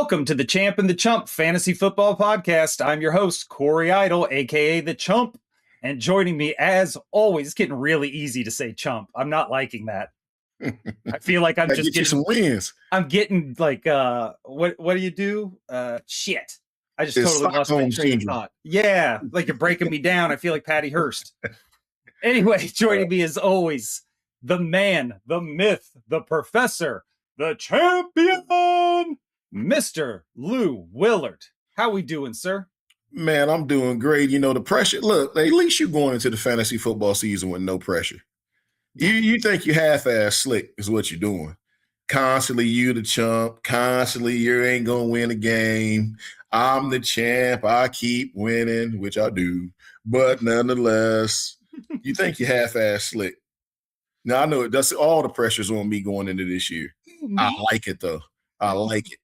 Welcome to the Champ and The Chump Fantasy Football Podcast. I'm your host, Corey Idle, aka The Chump. And joining me, as always, it's getting really easy to say chump. I'm not liking that. I feel like I'm just getting some wins. I'm getting like what do you do? Shit. I just It's totally lost my train of thought. Yeah, like you're breaking me down. I feel like Patty Hearst. Anyway, joining me as always, the man, the myth, the professor, the champion, Mr. Lou Willard. How we doing, sir? Man, I'm doing great. You know, the pressure. Look, at least you're going into the fantasy football season with no pressure. You think you half-ass slick is what you're doing. Constantly you the chump. Constantly you ain't going to win a game. I'm the champ. I keep winning, which I do. But nonetheless, you think you half-ass slick. Now, I know that's all the pressure's on me going into this year. I like it, though. I like it.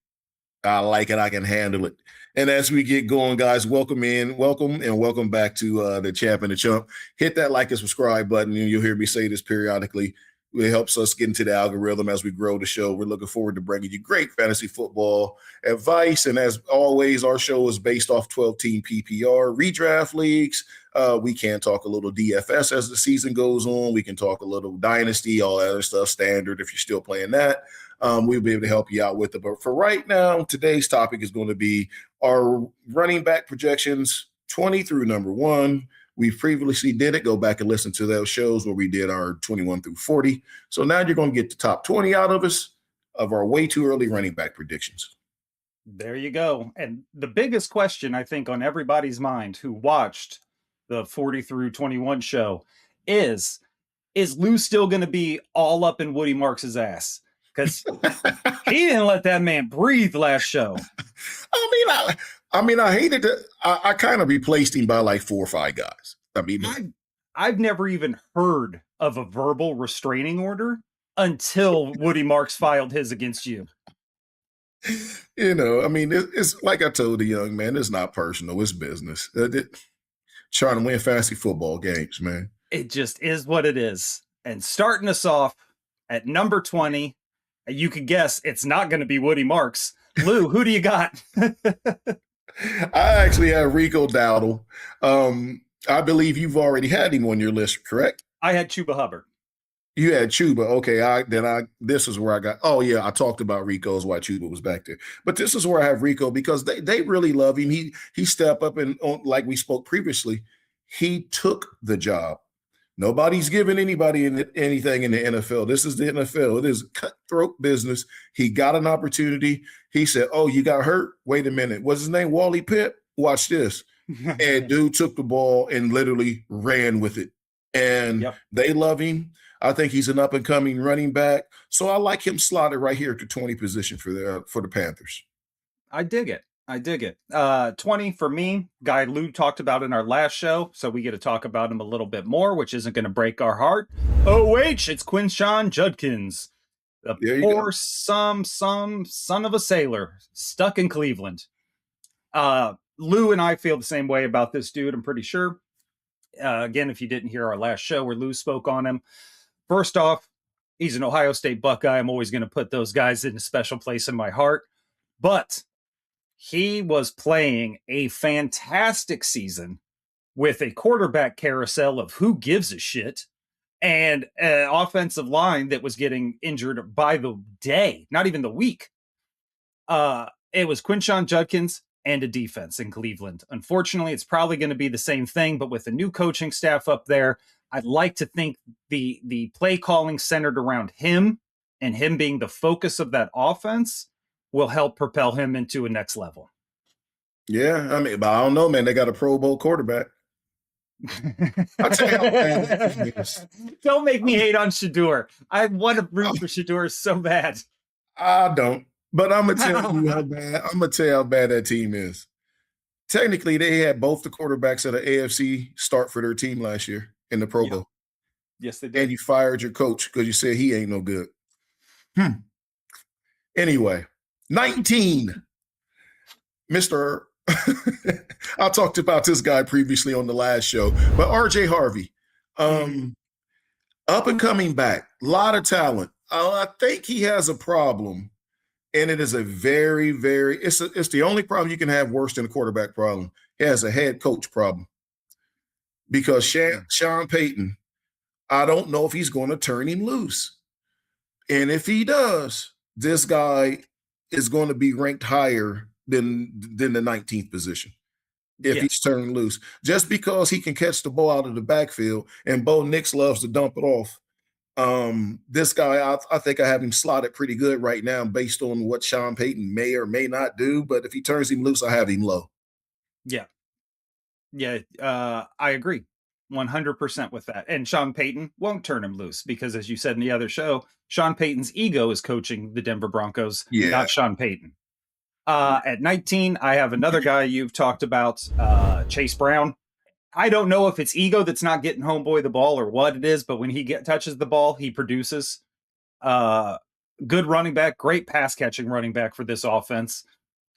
I can handle it. And as we get going, guys, welcome back to the Champ and the Chump. Hit that like and subscribe button, and you'll hear me say this periodically. It helps us get into the algorithm as we grow the show. We're looking forward to bringing you great fantasy football advice. And as always, our show is based off 12-team PPR redraft leagues. We can talk a little DFS as the season goes on. We can talk a little dynasty, all that other stuff, standard if you're still playing that. We'll be able to help you out with it. But for right now, today's topic is going to be our running back projections, 20 through number 1. We previously did it. Go back and listen to those shows where we did our 21 through 40. So now you're going to get the top 20 out of us of our way too early running back predictions. There you go. And the biggest question, I think, on everybody's mind who watched the 40 through 21 show is Lou still going to be all up in Woody Marks' ass? Because he didn't let that man breathe last show. I hated to. I kind of replaced him by like 4 or 5 guys. I've never even heard of a verbal restraining order until Woody Marks filed his against you. You know, it's like I told the young man, it's not personal, it's business. Trying to win fantasy football games, man. It just is what it is. And starting us off at number 20, you could guess it's not going to be Woody Marks. Lou, who do you got? I actually have Rico Dowdle. I believe you've already had him on your list, correct? I had Chuba Hubbard. You had Chuba. Okay, this is where I got. Oh yeah, I talked about Rico's why Chuba was back there. But this is where I have Rico because they really love him. He stepped up and like we spoke previously, he took the job. Nobody's giving anybody anything in the NFL. This is the NFL. It is cutthroat business. He got an opportunity. He said, "Oh, you got hurt? Wait a minute. What's his name? Wally Pipp? Watch this." And dude took the ball and literally ran with it. And They love him. I think he's an up-and-coming running back. So I like him slotted right here at the 20 position for the Panthers. I dig it. 20 for me, guy Lou talked about in our last show, so we get to talk about him a little bit more, which isn't going to break our heart. It's Quinshon Judkins. The poor son of a sailor stuck in Cleveland. Lou and I feel the same way about this dude, I'm pretty sure. Again, if you didn't hear our last show where Lou spoke on him, first off, he's an Ohio State Buckeye. I'm always going to put those guys in a special place in my heart. But he was playing a fantastic season with a quarterback carousel of who gives a shit and an offensive line that was getting injured by the day, not even the week. It was Quinshon Judkins and a defense in Cleveland. Unfortunately, it's probably going to be the same thing, but with the new coaching staff up there, I'd like to think the play calling centered around him and him being the focus of that offense will help propel him into a next level. Yeah, but I don't know, man. They got a Pro Bowl quarterback. I'll tell you how bad. Don't make me hate on Shedeur. I want to root for Shedeur so bad. I don't. But I'm gonna tell you how bad. I'm gonna tell you how bad that team is. Technically, they had both the quarterbacks of the AFC start for their team last year in the Pro Bowl. Yes, they did. And you fired your coach because you said he ain't no good. Anyway, 19. Mr. I talked about this guy previously on the last show, but RJ Harvey, up and coming back, a lot of talent. I think he has a problem And it is a very, very, it's the only problem you can have worse than a quarterback problem. It has a head coach problem because Sean Payton, I don't know if he's going to turn him loose. And if he does, this guy is going to be ranked higher than the 19th position if he's turned loose. Just because he can catch the ball out of the backfield, and Bo Nix loves to dump it off. This guy, I think I have him slotted pretty good right now based on what Sean Payton may or may not do. But if he turns him loose, I have him low. Yeah. Yeah. I agree 100% with that. And Sean Payton won't turn him loose because, as you said in the other show, Sean Payton's ego is coaching the Denver Broncos, not Sean Payton. At 19, I have another guy you've talked about, Chase Brown. I don't know if it's ego that's not getting homeboy the ball or what it is, but when he touches the ball, he produces. Good running back, great pass catching running back for this offense.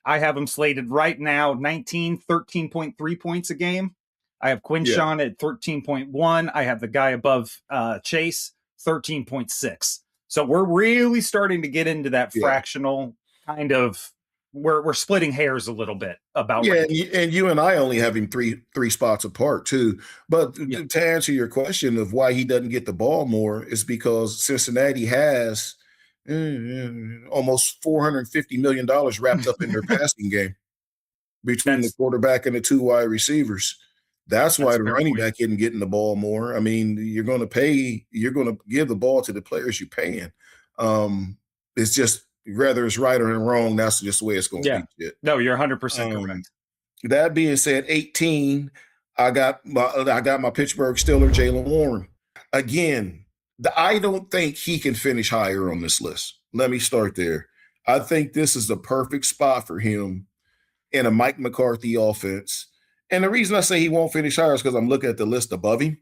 I have him slated right now 13.3 points a game. I have Quinshawn at 13.1. I have the guy above Chase 13.6. So we're really starting to get into that fractional kind of, we're splitting hairs a little bit about. And you and I only have him three spots apart too. But to answer your question of why he doesn't get the ball more is because Cincinnati has almost $450 million wrapped up in their passing game between the quarterback and the two wide receivers. That's why the running back isn't getting the ball more. I mean, you're going to give the ball to the players you're paying. It's just, whether it's right or wrong, that's just the way it's going to be. No, you're 100% correct. That being said, 18, I got my Pittsburgh Steelers, Jaylen Warren. Again, I don't think he can finish higher on this list. Let me start there. I think this is the perfect spot for him in a Mike McCarthy offense. And the reason I say he won't finish higher is because I'm looking at the list above him.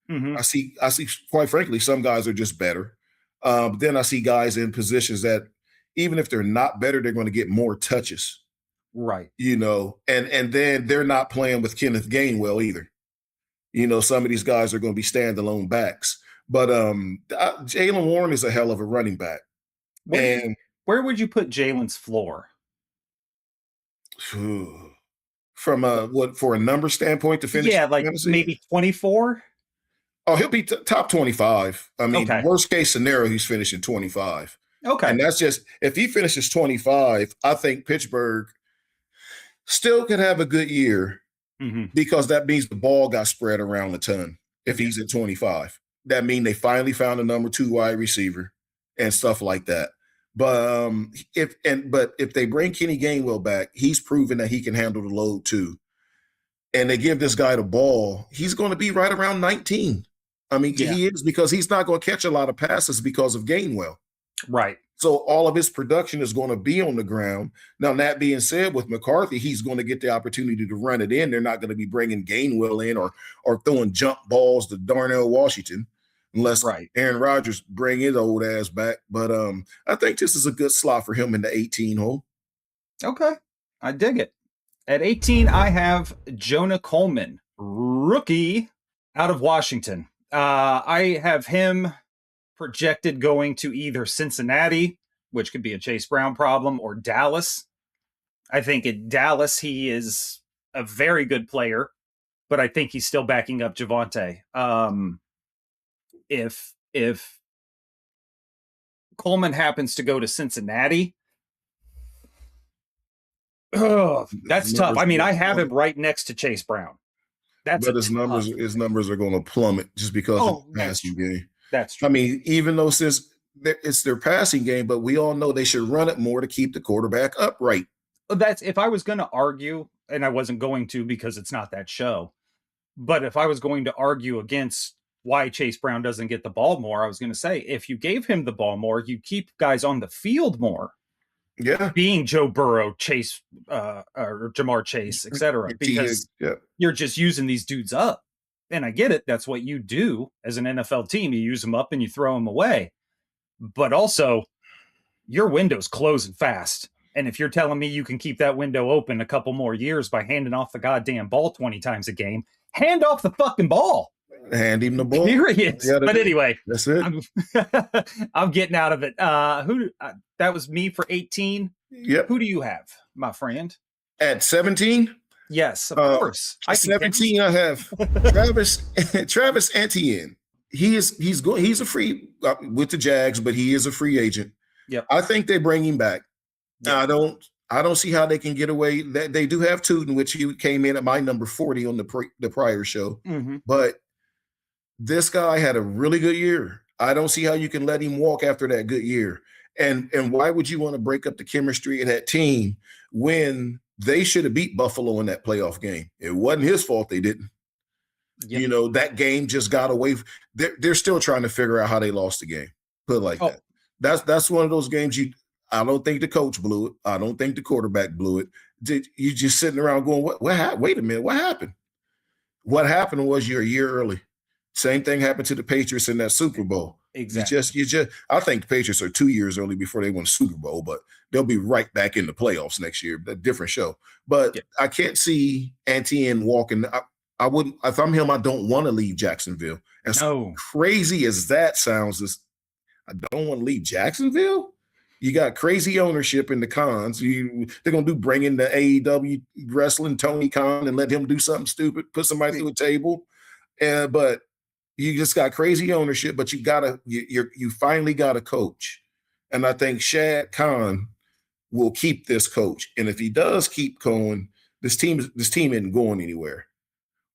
Mm-hmm. I see, quite frankly, some guys are just better. But then I see guys in positions that, even if they're not better, they're going to get more touches. Right. And then they're not playing with Kenneth Gainwell either. Some of these guys are going to be standalone backs. But Jaylen Warren is a hell of a running back. Where would you put Jalen's floor? From for a number standpoint to finish? Yeah, like maybe 24? Oh, he'll be top 25. I mean, worst case scenario, he's finishing 25. Okay. And that's just, if he finishes 25, I think Pittsburgh still could have a good year because that means the ball got spread around a ton. If he's at 25, that means they finally found a number 2 wide receiver and stuff like that. But if they bring Kenny Gainwell back, he's proven that he can handle the load too. And they give this guy the ball, he's going to be right around 19. I mean, he is, because he's not going to catch a lot of passes because of Gainwell. Right. So all of his production is going to be on the ground. Now, that being said, with McCarthy, he's going to get the opportunity to run it in. They're not going to be bringing Gainwell in or throwing jump balls to Darnell Washington unless Aaron Rodgers bring his old ass back. But I think this is a good slot for him in the 18 hole. Okay. I dig it. At 18, I have Jonah Coleman, rookie out of Washington. I have him projected going to either Cincinnati, which could be a Chase Brown problem, or Dallas. I think in Dallas, he is a very good player, but I think he's still backing up Javonte. If Coleman happens to go to Cincinnati, that's tough. I mean, I have him right next to Chase Brown. But his numbers are going to plummet just because of the passing game. That's true. I mean, even though since it's their passing game, but we all know they should run it more to keep the quarterback upright. That's, if I was going to argue, and I wasn't going to because it's not that show, but if I was going to argue against why Chase Brown doesn't get the ball more, I was going to say, if you gave him the ball more, you keep guys on the field more. Yeah. Being Joe Burrow, Chase, or Jamar Chase, etc. Because you're just using these dudes up. And I get it. That's what you do as an NFL team. You use them up and you throw them away. But also, your window's closing fast. And if you're telling me you can keep that window open a couple more years by handing off the goddamn ball 20 times a game, hand off the fucking ball. Hand him the ball. Period. But Do. anyway, That's it. I'm getting out of it. That was me for 18. Yep. Who do you have, my friend? At 17? Yes, of course. 17, I have Travis Etienne. He's a free with the Jags, but he is a free agent. Yep. I think they bring him back. Yep. I don't see how they can get away. That they do have Tootin, which he came in at my number 40 on the prior show. Mm-hmm. But this guy had a really good year. I don't see how you can let him walk after that good year. And why would you want to break up the chemistry of that team when they should have beat Buffalo in that playoff game? It wasn't his fault they didn't. Yep. You know, that game just got away. They're still trying to figure out how they lost the game. Put it like that. That's one of those games I don't think the coach blew it. I don't think the quarterback blew it. You just sitting around going, what happened? Wait a minute, what happened? What happened was you're a year early. Same thing happened to the Patriots in that Super Bowl. Exactly. You just I think the Patriots are 2 years early before they win a Super Bowl, but they'll be right back in the playoffs next year. A different show. But I can't see Etienne walking. I wouldn't, if I'm him, I don't want to leave Jacksonville. As crazy as that sounds, I don't want to leave Jacksonville. You got crazy ownership in the cons. They're going to bring in the AEW wrestling Tony Khan and let him do something stupid, put somebody through a table. But you just got crazy ownership, but you finally got a coach. And I think Shad Khan will keep this coach. And if he does keep going, this team isn't going anywhere.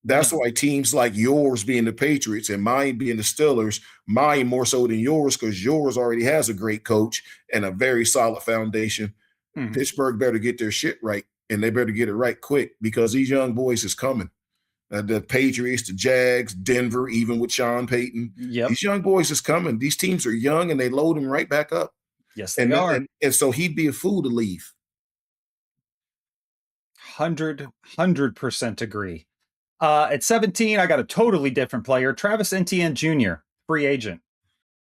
That's why teams like yours being the Patriots and mine being the Steelers, mine more so than yours, because yours already has a great coach and a very solid foundation. Mm-hmm. Pittsburgh better get their shit right, and they better get it right quick, because these young boys is coming. The Patriots, the Jags, Denver, even with Sean Payton. Yep. These young boys is coming. These teams are young, and they load them right back up. Yes, they are. And so he'd be a fool to leave. 100% agree. At 17, I got a totally different player, Travis Etienne Jr., free agent.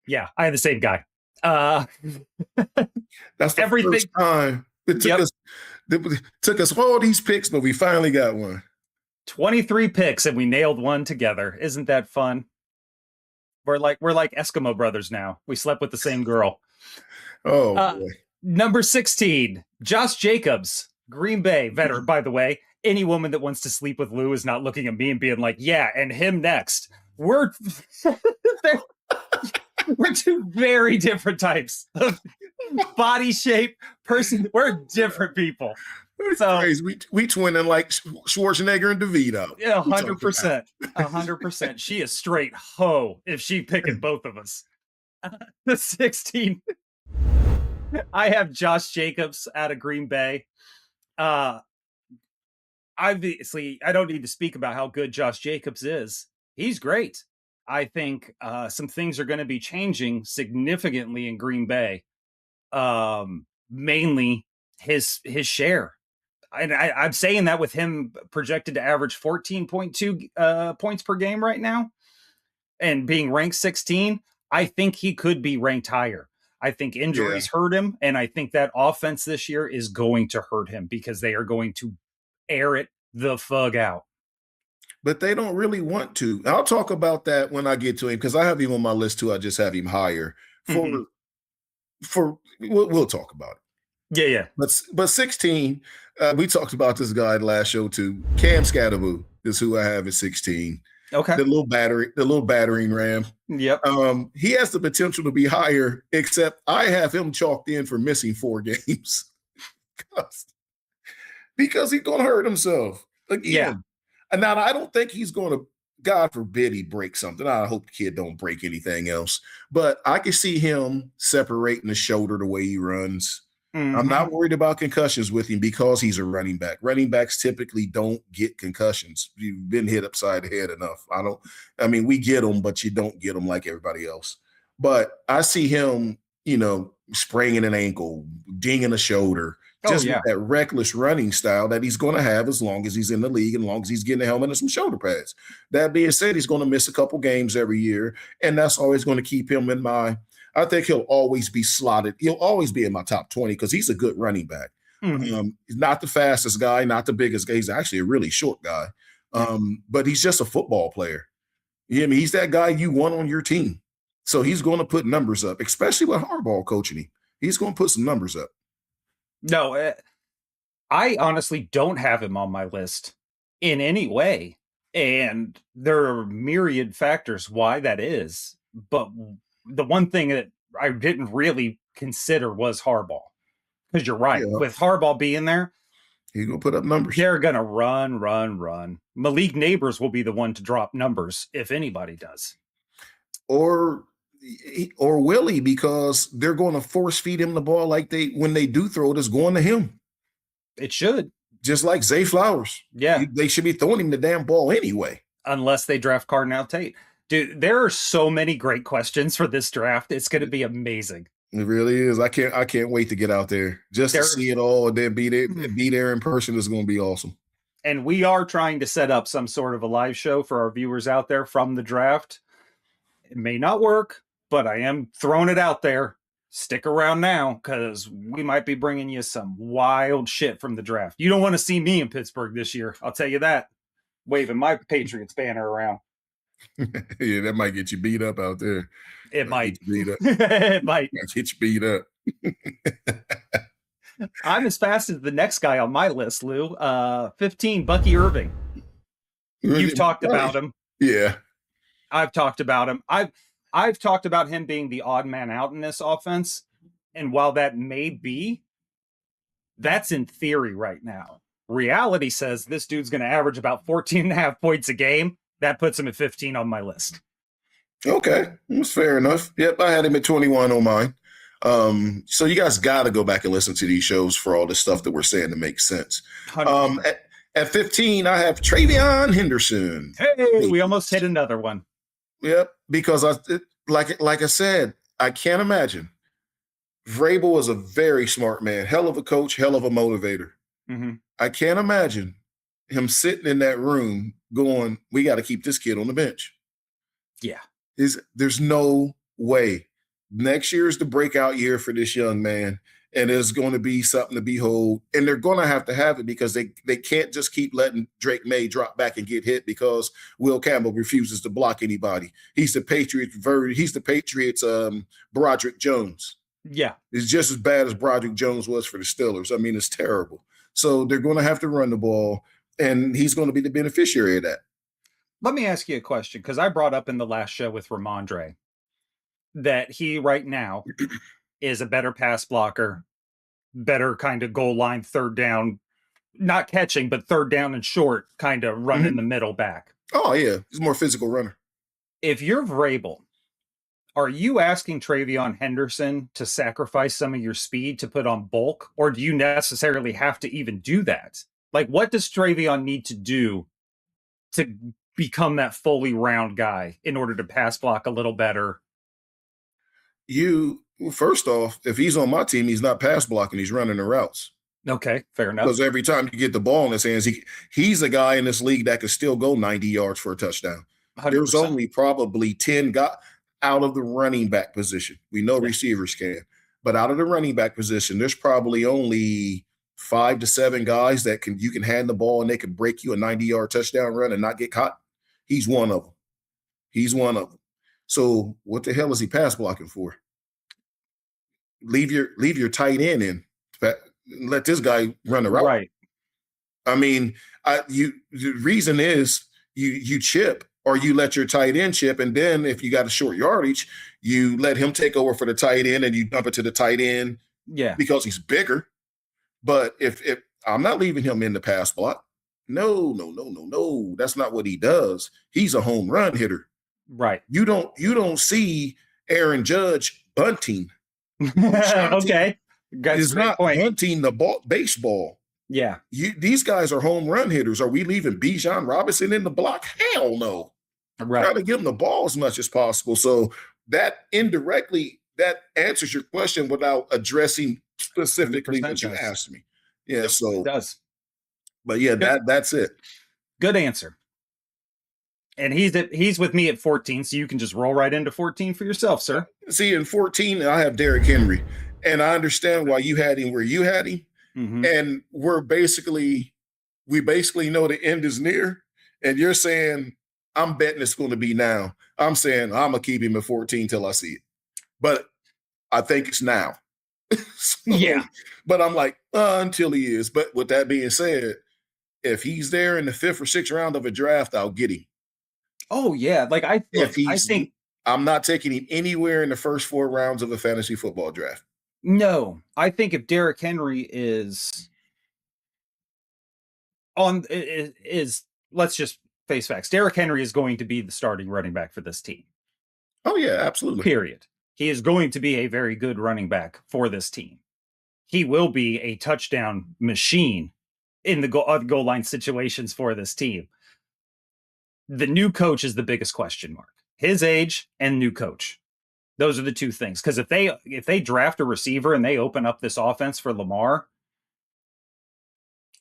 Yeah, I have the same guy. That's the first time. It took us all these picks, but we finally got one. 23 picks, and we nailed one together. Isn't that fun? We're like Eskimo brothers now. We slept with the same girl. Oh, boy. Number 16, Josh Jacobs, Green Bay veteran, by the way. Any woman that wants to sleep with Lou is not looking at me and being like, yeah, and him next. We're two very different types of body shape, person. We're different people. So crazy. We twinning like Schwarzenegger and DeVito. Yeah, 100%. 100%. She is straight hoe if she picking both of us. The 16. I have Josh Jacobs out of Green Bay. Obviously, I don't need to speak about how good Josh Jacobs is. He's great. I think some things are going to be changing significantly in Green Bay. Mainly his share. And I'm saying that with him projected to average 14.2 points per game right now and being ranked 16, I think he could be ranked higher. I think injuries hurt him, and I think that offense this year is going to hurt him because they are going to air it the fuck out. But they don't really want to. I'll talk about that when I get to him, because I have him on my list too. I just have him higher. We'll talk about it. Yeah. But 16, we talked about this guy last show too. Cam Scatterboo is who I have at 16. Okay. The little battering ram. Yep. He has the potential to be higher, except I have him chalked in for missing 4 games. Because he's going to hurt himself again. Yeah. And now I don't think he's going to, God forbid he breaks something. I hope the kid don't break anything else. But I can see him separating the shoulder the way he runs. Mm-hmm. I'm not worried about concussions with him because he's a running back. Running backs typically don't get concussions. You've been hit upside the head enough. We get them, but you don't get them like everybody else. But I see him, spraining an ankle, dinging a shoulder, with that reckless running style that he's going to have as long as he's in the league and as long as he's getting a helmet and some shoulder pads. That being said, he's going to miss a couple games every year, and that's always going to keep him in my – I think he'll always be slotted. He'll always be in my top 20 because he's a good running back. Mm-hmm. He's not the fastest guy, not the biggest guy. He's actually a really short guy, but he's just a football player. You hear me? He's that guy you want on your team. So he's going to put numbers up, especially with Harbaugh coaching him. He's going to put some numbers up. No, I honestly don't have him on my list in any way. And there are myriad factors why that is. But the one thing that I didn't really consider was Harbaugh. Because you're right. Yeah. With Harbaugh being there, he's going to put up numbers. They're going to run. Malik Neighbors will be the one to drop numbers if anybody does. Or Willie, because they're going to force feed him the ball like when they do throw it, it's going to him. It should. Just like Zay Flowers. Yeah. They should be throwing him the damn ball anyway. Unless they draft Cardinal Tate. Dude, there are so many great questions for this draft. It's going to be amazing. It really is. I can't wait to get out there just to see it all and then be there in person. Is going to be awesome. And we are trying to set up some sort of a live show for our viewers out there from the draft. It may not work, but I am throwing it out there. Stick around now because we might be bringing you some wild shit from the draft. You don't want to see me in Pittsburgh this year. I'll tell you that. Waving my Patriots banner around. Yeah, that might get you beat up out there. It might. It might get you beat up. I'm as fast as the next guy on my list, Lou. 15, Bucky Irving. You've talked about him. Yeah. I've talked about him. I've talked about him being the odd man out in this offense. And while that may be, that's in theory right now. Reality says this dude's going to average about 14 and a half points a game. That puts him at 15 on my list. Okay. That's fair enough. Yep. I had him at 21 on mine. So you guys got to go back and listen to these shows for all the stuff that we're saying to make sense. At 15, I have Travion Henderson. Hey, we almost hit another one. Yep. Because like I said, I can't imagine. Vrabel is a very smart man, hell of a coach, hell of a motivator. Mm-hmm. I can't imagine him sitting in that room going, we got to keep this kid on the bench. Yeah. There's no way. Next year is the breakout year for this young man, and it's going to be something to behold. And they're going to have it because they can't just keep letting Drake May drop back and get hit because Will Campbell refuses to block anybody. He's the Patriots Broderick Jones. Yeah. It's just as bad as Broderick Jones was for the Steelers. I mean, it's terrible. So they're going to have to run the ball, and he's going to be the beneficiary of that. Let me ask you a question, because I brought up in the last show with Ramondre that he right now is a better pass blocker, better kind of goal line, third down, not catching, but third down and short, kind of run in the middle back. Oh, yeah. He's a more physical runner. If you're Vrabel, are you asking Travion Henderson to sacrifice some of your speed to put on bulk, or do you necessarily have to even do that? Like, what does Travion need to do to become that fully round guy in order to pass block a little better? First off, if he's on my team, he's not pass blocking, he's running the routes. Okay, fair enough. Because every time you get the ball in his hands, he's a guy in this league that could still go 90 yards for a touchdown. 100%. There's only probably 10 guys out of the running back position. We know receivers can, but out of the running back position, there's probably only 5 to 7 guys that you can hand the ball and they can break you a 90-yard touchdown run and not get caught. He's one of them. So what the hell is he pass blocking for? Leave your tight end in. Let this guy run the route. Right. I mean, the reason is you chip or you let your tight end chip, and then if you got a short yardage, you let him take over for the tight end and you dump it to the tight end. Yeah. Because he's bigger. But if I'm not leaving him in the pass block. No. That's not what he does. He's a home run hitter. Right. You don't see Aaron Judge bunting. Okay. He's not bunting the baseball. Yeah. These guys are home run hitters. Are we leaving Bijan Robinson in the block? Hell no. Right. Try to give him the ball as much as possible. So that indirectly, that answers your question without addressing specifically what you asked me. Yeah, so it does. But yeah, that's it. Good answer. And he's with me at 14, so you can just roll right into 14 for yourself, sir. See, in 14, I have Derrick Henry. And I understand why you had him where you had him. Mm-hmm. And we basically know the end is near. And you're saying, I'm betting it's going to be now. I'm saying I'm going to keep him at 14 till I see it. But I think it's now. So, Yeah. but I'm like, until he is. But with that being said, if he's there in the 5th or 6th round of a draft, I'll get him. Oh yeah. Like I think I'm not taking him anywhere in the first 4 rounds of a fantasy football draft. no. I think if Derrick Henry is let's just face facts. Derrick Henry is going to be the starting running back for this team. Oh yeah, absolutely. Period. He is going to be a very good running back for this team. He will be a touchdown machine in the goal line situations for this team. The new coach is the biggest question mark. His age and new coach. Those are the two things. Because if they draft a receiver and they open up this offense for Lamar,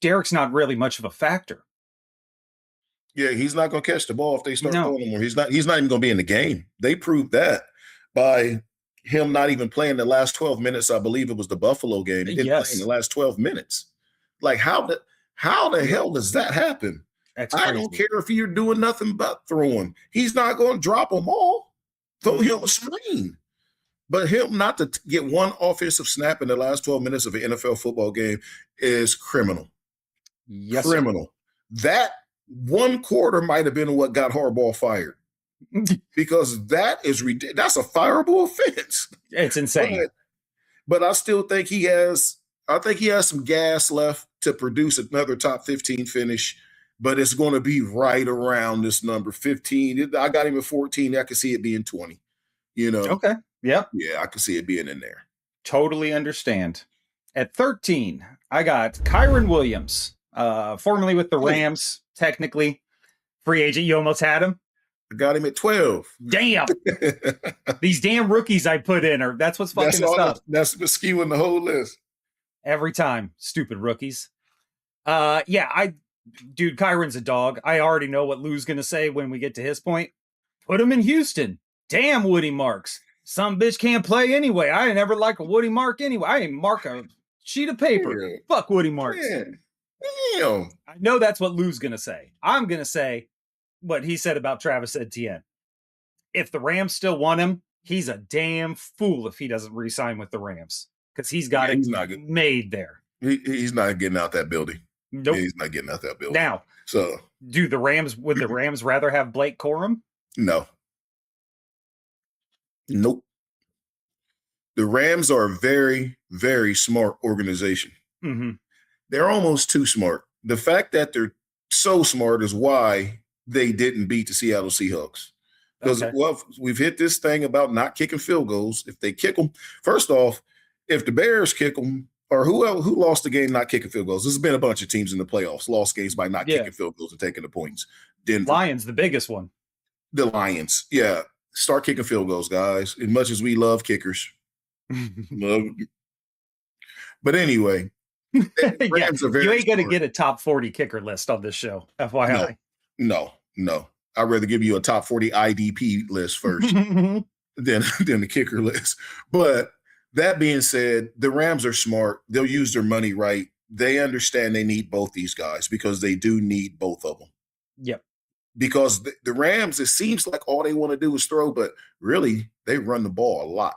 Derrick's not really much of a factor. Yeah, he's not going to catch the ball if they start throwing him more. He's not even going to be in the game. They proved that by him not even playing the last 12 minutes. I believe it was the Buffalo game. He didn't play in the last 12 minutes. Like how the hell does that happen? I don't care if you're doing nothing but throwing. He's not going to drop them all. Throw him a screen. But him not to get one offensive snap in the last 12 minutes of an NFL football game is criminal. Yes, criminal. Sir. That one quarter might have been what got Harbaugh fired. Because that's a fireable offense. It's insane. But I still think he has some gas left to produce another top 15 finish, but it's going to be right around this number 15. I got him at 14. I can see it being 20. Okay. Yep. Yeah, I can see it being in there. Totally understand. At 13, I got Kyren Williams, formerly with the Rams, technically. Free agent. You almost had him? I got him at 12. Damn. These damn rookies I put in that's what's fucking us up. That's skewing the whole list. Every time. Stupid rookies. Dude, Kyron's a dog. I already know what Lou's going to say when we get to his point. Put him in Houston. Damn, Woody Marks. Some bitch can't play anyway. I ain't ever like a Woody Mark anyway. I ain't mark a sheet of paper. Yeah. Fuck Woody Marks. Damn. I know that's what Lou's going to say. I'm going to say what he said about Travis Etienne. If the Rams still want him, he's a damn fool if he doesn't re-sign with the Rams. Because he's got it made there. He's not getting out that building. Nope. He's not getting out that building. Now, would the Rams rather have Blake Corum? No. Nope. The Rams are a very, very smart organization. Mm-hmm. They're almost too smart. The fact that they're so smart is why they didn't beat the Seattle Seahawks. Because we've hit this thing about not kicking field goals. If they kick them, first off, if the Bears kick them, or who lost the game not kicking field goals? There's been a bunch of teams in the playoffs lost games by not kicking field goals and taking the points. Denver. Lions, the biggest one. The Lions, yeah. Start kicking field goals, guys. As much as we love kickers. But anyway, Rams are very you ain't going to get a top 40 kicker list on this show, FYI. No. I'd rather give you a top 40 IDP list first than the kicker list. But that being said, the Rams are smart. They'll use their money right. They understand they need both these guys because they do need both of them. Yep. Because the Rams, it seems like all they want to do is throw, but really they run the ball a lot.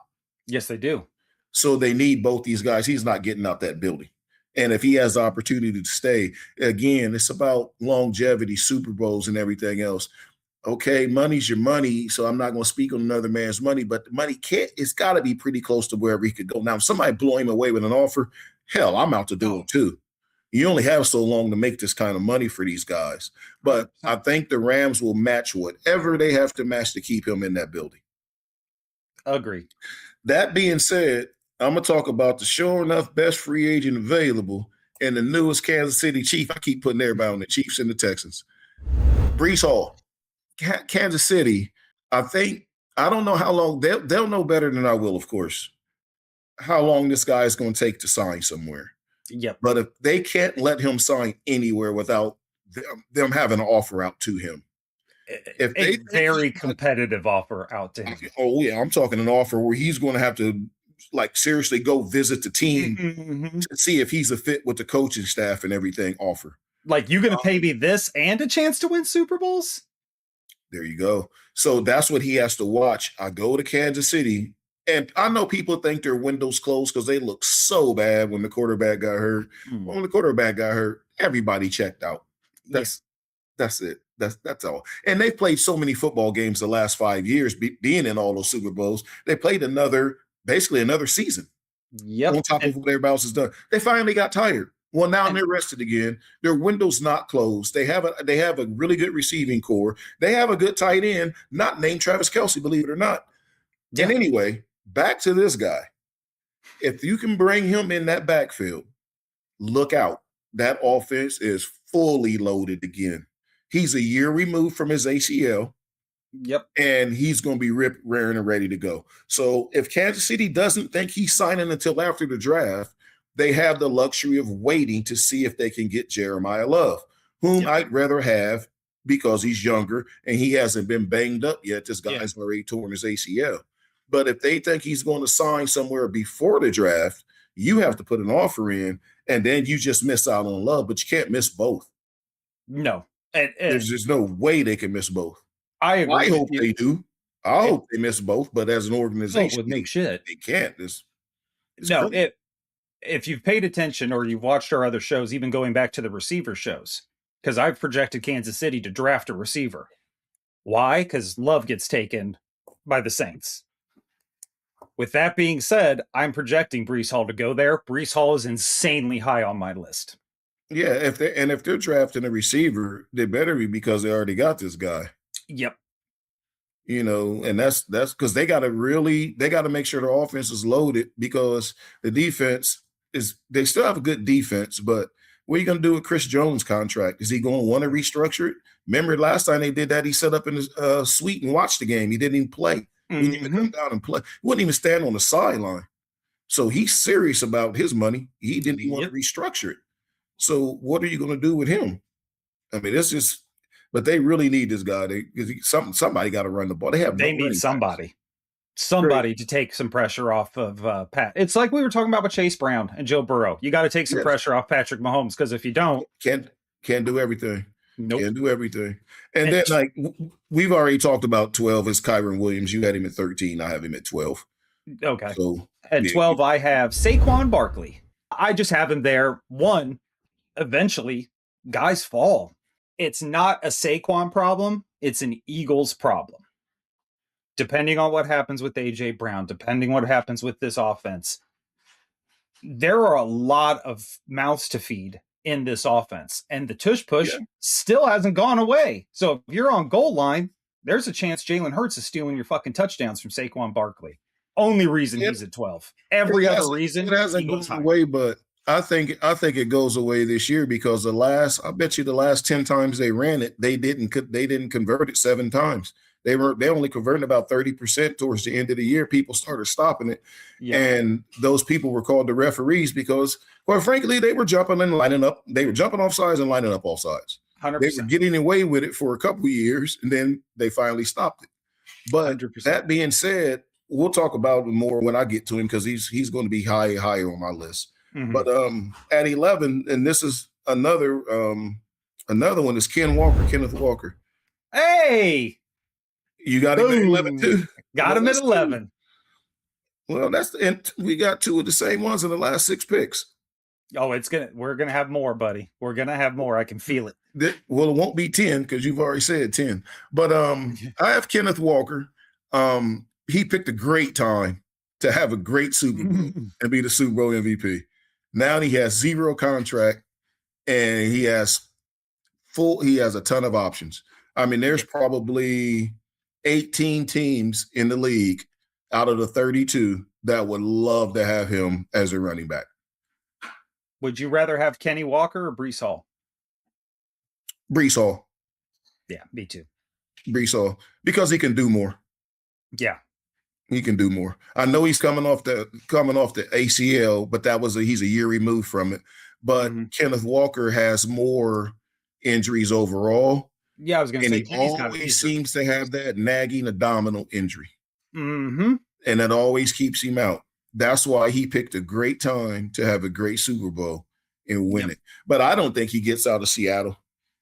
Yes, they do. So they need both these guys. He's not getting out that building. And if he has the opportunity to stay, again, it's about longevity, Super Bowls and everything else. Okay, money's your money, so I'm not going to speak on another man's money, but the money it's got to be pretty close to wherever he could go. Now, if somebody blow him away with an offer, hell, I'm out to do it too. You only have so long to make this kind of money for these guys. But I think the Rams will match whatever they have to match to keep him in that building. Agree. That being said, I'm going to talk about the sure enough best free agent available and the newest Kansas City Chief. I keep putting everybody on the Chiefs and the Texans. Breece Hall. Kansas City, I don't know how long, they'll know better than I will, of course, how long this guy is going to take to sign somewhere. Yep. But if they can't let him sign anywhere without them having an offer out to him. If a very competitive offer out to him. Oh, yeah. I'm talking an offer where he's going to have to seriously go visit the team to see if he's a fit with the coaching staff and everything offer. Like, you going to pay me this and a chance to win Super Bowls? There you go. So that's what he has to watch. I go to Kansas City, and I know people think their windows closed because they look so bad when the quarterback got hurt. Mm. When the quarterback got hurt, everybody checked out. Yeah. That's it. That's all. And they've played so many football games the last 5 years, being in all those Super Bowls. They played basically another season Yep. on top of what everybody else has done. They finally got tired. Well, now they're rested again. Their window's not closed. They have a really good receiving core. They have a good tight end, not named Travis Kelce, believe it or not. Yeah. And anyway, back to this guy. If you can bring him in that backfield, look out. That offense is fully loaded again. He's a year removed from his ACL. Yep. And he's going to be raring and ready to go. So if Kansas City doesn't think he's signing until after the draft, they have the luxury of waiting to see if they can get Jeremiah Love, whom I'd rather have because he's younger and he hasn't been banged up yet. This guy's already torn his ACL. But if they think he's going to sign somewhere before the draft, you have to put an offer in, and then you just miss out on Love, but you can't miss both. No. There's just no way they can miss both. I agree. I hope they do. I hope they miss both, but as an organization, would make shit. They can't. It's no, if you've paid attention or you've watched our other shows, even going back to the receiver shows, because I've projected Kansas City to draft a receiver. Why? Because Love gets taken by the Saints. With that being said, I'm projecting Breece Hall to go there. Breece Hall is insanely high on my list. Yeah, if they're drafting a receiver, they better be because they already got this guy. Yep. You know, and that's because they got to make sure their offense is loaded because the defense they still have a good defense, but what are you going to do with Chris Jones' contract? Is he going to want to restructure it? Remember last time they did that, he sat up in his suite and watched the game. He didn't even play. He didn't even come down and play. He wouldn't even stand on the sideline. So he's serious about his money. He didn't even want to restructure it. So what are you going to do with him? I mean, it's just, but they really need this guy. Somebody got to run the ball. They need somebody to take some pressure off of Pat. It's like we were talking about with Chase Brown and Joe Burrow. You got to take some pressure off Patrick Mahomes because if you don't, can't do everything. Nope. Can't do everything. And then like we've already talked about 12 is Kyron Williams. You had him at 13. I have him at 12. Okay. So at 12, I have Saquon Barkley. I just have him there. One, eventually, guys fall. It's not a Saquon problem. It's an Eagles problem. Depending on what happens with A.J. Brown, depending what happens with this offense, there are a lot of mouths to feed in this offense. And the tush push still hasn't gone away. So if you're on goal line, there's a chance Jalen Hurts is stealing your fucking touchdowns from Saquon Barkley. Only reason he's at 12. Every other reason, it hasn't gone away, but I think it goes away this year because I bet you the last 10 times they ran it, they didn't convert it 7 times. They only converted about 30% towards the end of the year. People started stopping it. Yeah. And those people were called the referees because, quite frankly, they were jumping and lining up. They were jumping off sides and lining up off sides. 100%. They were getting away with it for a couple of years, and then they finally stopped it. But 100%. That being said, we'll talk about it more when I get to him because he's going to be higher on my list. Mm-hmm. But at 11, and this is another one is Kenneth Walker. Hey! You got him at 11 too. Got him at 11. Well, we got 2 of the same ones in the last 6 picks. Oh, we're gonna have more, buddy. We're gonna have more. I can feel it. Well, it won't be 10 because you've already said 10. But I have Kenneth Walker. He picked a great time to have a great Super Bowl and be the Super Bowl MVP. Now he has 0 contract and he has a ton of options. I mean, there's probably 18 teams in the league out of the 32 that would love to have him as a running back. Would you rather have Kenny Walker or Breece Hall? Breece Hall. Yeah, me too. Breece Hall, because he can do more. Yeah. He can do more. I know he's coming off the ACL, but he's a year removed from it. But Kenneth Walker has more injuries overall. Yeah, I was going to say. He always seems to have that nagging abdominal injury. Mm-hmm. And that always keeps him out. That's why he picked a great time to have a great Super Bowl and win it. But I don't think he gets out of Seattle.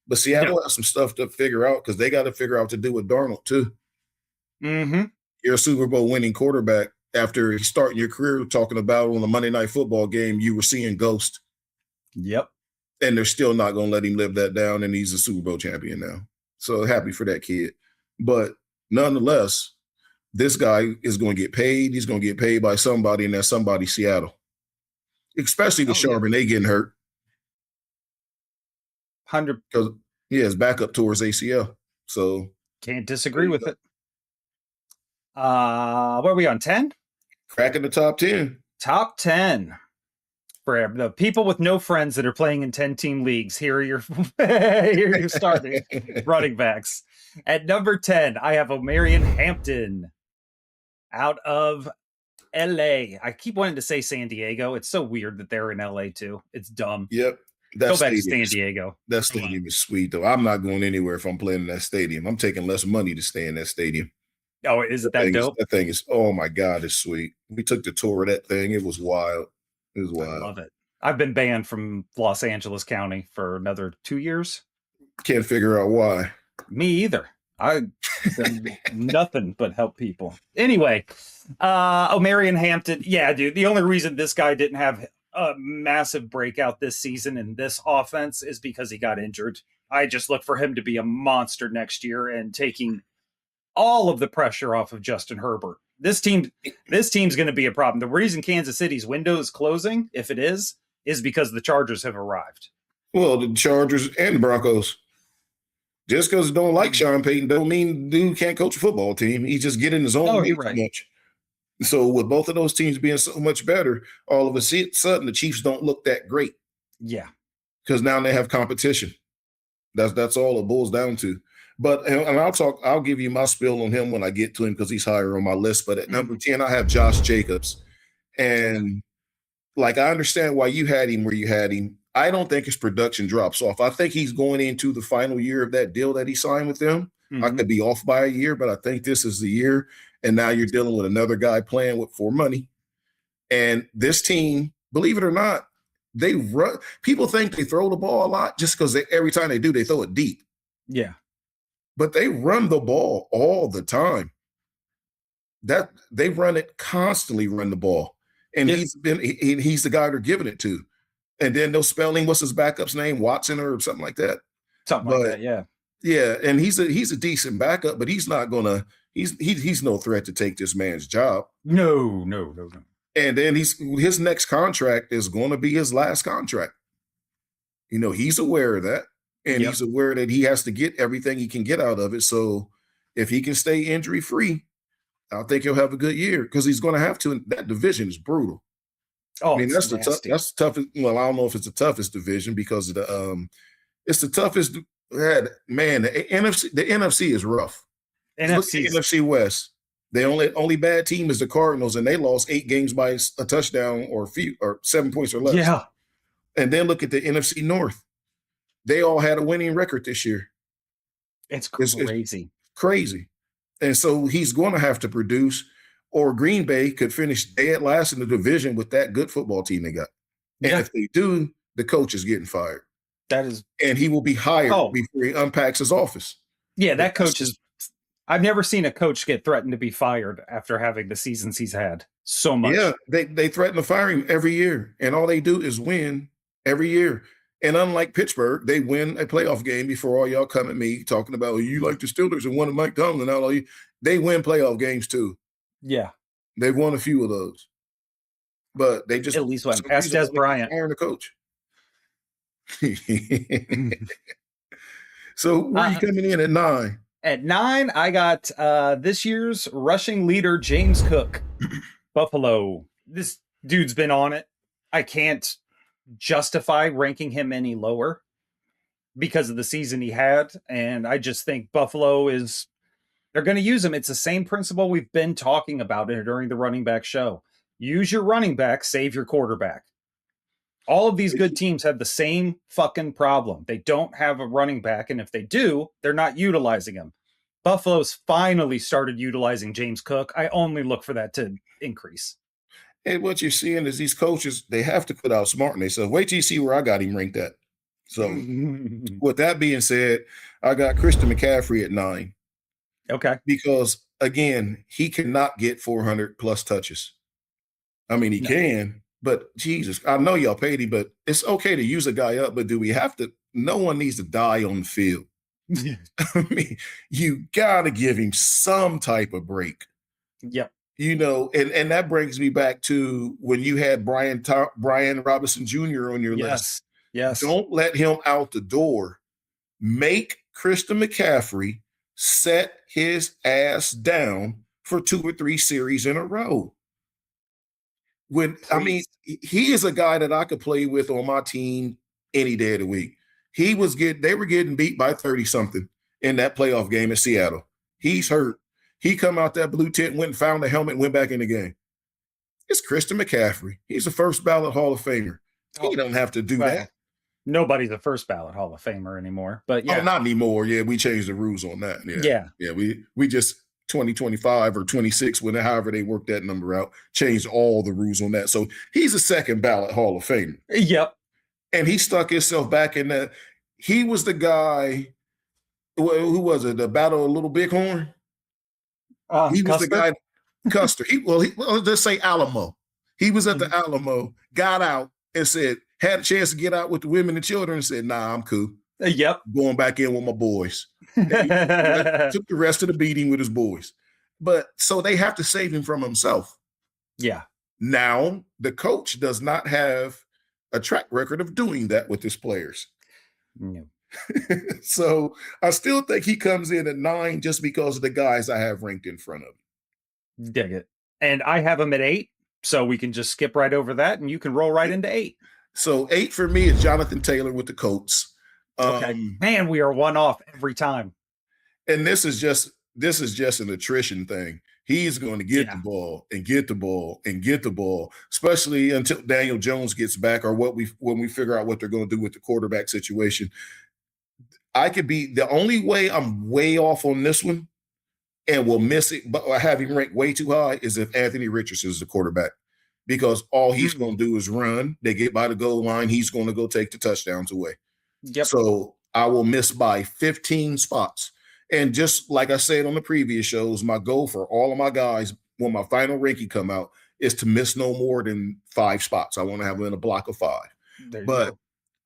But Seattle has some stuff to figure out because they got to figure out what to do with Darnold too. Mm-hmm. You're a Super Bowl winning quarterback. After starting your career talking about on a Monday Night Football game, you were seeing ghosts. Yep. And they're still not going to let him live that down. And he's a Super Bowl champion now. So happy for that kid. But nonetheless, this guy is going to get paid. He's going to get paid by somebody, and that's somebody Seattle. Especially with Charbonnet getting hurt. 100. Because, his backup towards ACL. So. Can't disagree with it. What are we on, 10? Cracking the top 10. Top 10. For the people with no friends that are playing in 10-team leagues, here are your starting running backs. At number 10, I have Omarion Hampton out of LA. I keep wanting to say San Diego. It's so weird that they're in LA too. It's dumb. Yep. Go back to San Diego. That stadium is sweet, though. I'm not going anywhere if I'm playing in that stadium. I'm taking less money to stay in that stadium. Oh, is it that dope? That thing is, oh my God, it's sweet. We took the tour of that thing. It was wild. It was wild. I love it. I've been banned from Los Angeles County for another 2 years. Can't figure out why. Me either. I nothing but help people. Anyway, Omarion Hampton. Yeah, dude. The only reason this guy didn't have a massive breakout this season in this offense is because he got injured. I just look for him to be a monster next year and taking all of the pressure off of Justin Herbert. This team's going to be a problem. The reason Kansas City's window is closing, if it is because the Chargers have arrived. Well, the Chargers and the Broncos. Just because they don't like Sean Payton don't mean the dude can't coach a football team. He's just getting his own way too much. So with both of those teams being so much better, all of a sudden the Chiefs don't look that great. Yeah. Because now they have competition. That's all it boils down to. But and I'll give you my spill on him when I get to him because he's higher on my list. But at number 10, I have Josh Jacobs. And like I understand why you had him where you had him. I don't think his production drops off. I think he's going into the final year of that deal that he signed with them. Mm-hmm. I could be off by a year, but I think this is the year. And now you're dealing with another guy playing for money. And this team, believe it or not, they run. People think they throw the ball a lot just because every time they do, they throw it deep. Yeah. But they run the ball all the time. That they run it constantly, run the ball. And he's the guy they're giving it to. And then they'll spelling, what's his backup's name? Watson or something like that. Something like that, yeah. Yeah, and he's a decent backup, but he's not gonna. He's no threat to take this man's job. No. And then his next contract is going to be his last contract. You know, he's aware of that, and he's aware that he has to get everything he can get out of it. So if he can stay injury free, I think he'll have a good year because he's going to have to. That division is brutal. Oh, I mean, that's the toughest. Well, I don't know if it's the toughest division because of it's the toughest. Man, the NFC is rough. NFC West. The only bad team is the Cardinals, and they lost 8 games by a touchdown or 7 points or less. Yeah. And then look at the NFC North. They all had a winning record this year. It's crazy. It's crazy. And so he's going to have to produce, or Green Bay could finish dead last in the division with that good football team they got. And if they do, the coach is getting fired. And he will be hired before he unpacks his office. Yeah, that coach is. I've never seen a coach get threatened to be fired after having the seasons he's had so much. Yeah, they threaten to fire him every year, and all they do is win every year. And unlike Pittsburgh, they win a playoff game before all y'all come at me talking about, well, you like the Steelers and won a Mike Tomlin. All you, they win playoff games too. Yeah, they've won a few of those, but they just at least one. Ask Des Bryant, hiring a coach. So where are you coming in at 9? At 9, I got this year's rushing leader, James Cook, Buffalo. This dude's been on it. I can't justify ranking him any lower because of the season he had. And I just think Buffalo they're going to use him. It's the same principle we've been talking about during the running back show. Use your running back, save your quarterback. All of these good teams have the same fucking problem. They don't have a running back, and if they do, they're not utilizing him. Buffalo's finally started utilizing James Cook. I only look for that to increase. And what you're seeing is these coaches, they have to put out smart, and they say, wait till you see where I got him ranked at. So, with that being said, I got Christian McCaffrey at 9 Okay. because, again, he cannot get 400 plus touches. I mean, he No. can, but Jesus, I know y'all paid him, but it's okay to use a guy up, but do we have to? No one needs to die on the field. I mean, you got to give him some type of break. Yep. And that brings me back to when you had Brian Robinson Jr. on your list. Yes. Yes. Don't let him out the door. Make Christian McCaffrey set his ass down for 2 or 3 series in a row. Please. He is a guy that I could play with on my team any day of the week. They were getting beat by 30 something in that playoff game in Seattle. He's hurt. He come out that blue tent, went and found the helmet, went back in the game. It's Christian McCaffrey. He's a first ballot Hall of Famer. He don't have to do that. Nobody's a first ballot Hall of Famer anymore, but yeah. Oh, not anymore. Yeah, we changed the rules on that. Yeah. We just 2025 or 26, however they work that number out, changed all the rules on that. So he's a second ballot Hall of Famer. Yep. And he stuck himself back in that. He was the guy. Who was it? The Battle of Little Bighorn. He was the guy. Custer. Let's say Alamo. He was at the Alamo, got out, and had a chance to get out with the women and children, and said, "Nah, I'm cool. Yep. Going back in with my boys." And he took the rest of the beating with his boys. But so they have to save him from himself. Yeah. Now the coach does not have a track record of doing that with his players. No. So I still think he comes in at 9 just because of the guys I have ranked in front of him. Dig it. And I have him at 8, so we can just skip right over that and you can roll right into 8. So 8 for me is Jonathan Taylor with the Colts. Okay. Man, we are one off every time. And this is just an attrition thing. He's going to get the ball and get the ball and get the ball, especially until Daniel Jones gets back or when we figure out what they're going to do with the quarterback situation. I could be the only way I'm way off on this one and will miss it, but I have him ranked way too high is if Anthony Richardson is the quarterback, because all he's going to do is run. They get by the goal line. He's going to go take the touchdowns away. Yep. So I will miss by 15 spots. And just like I said on the previous shows, my goal for all of my guys when my final ranking come out is to miss no more than 5 spots. I want to have them in a block of 5. But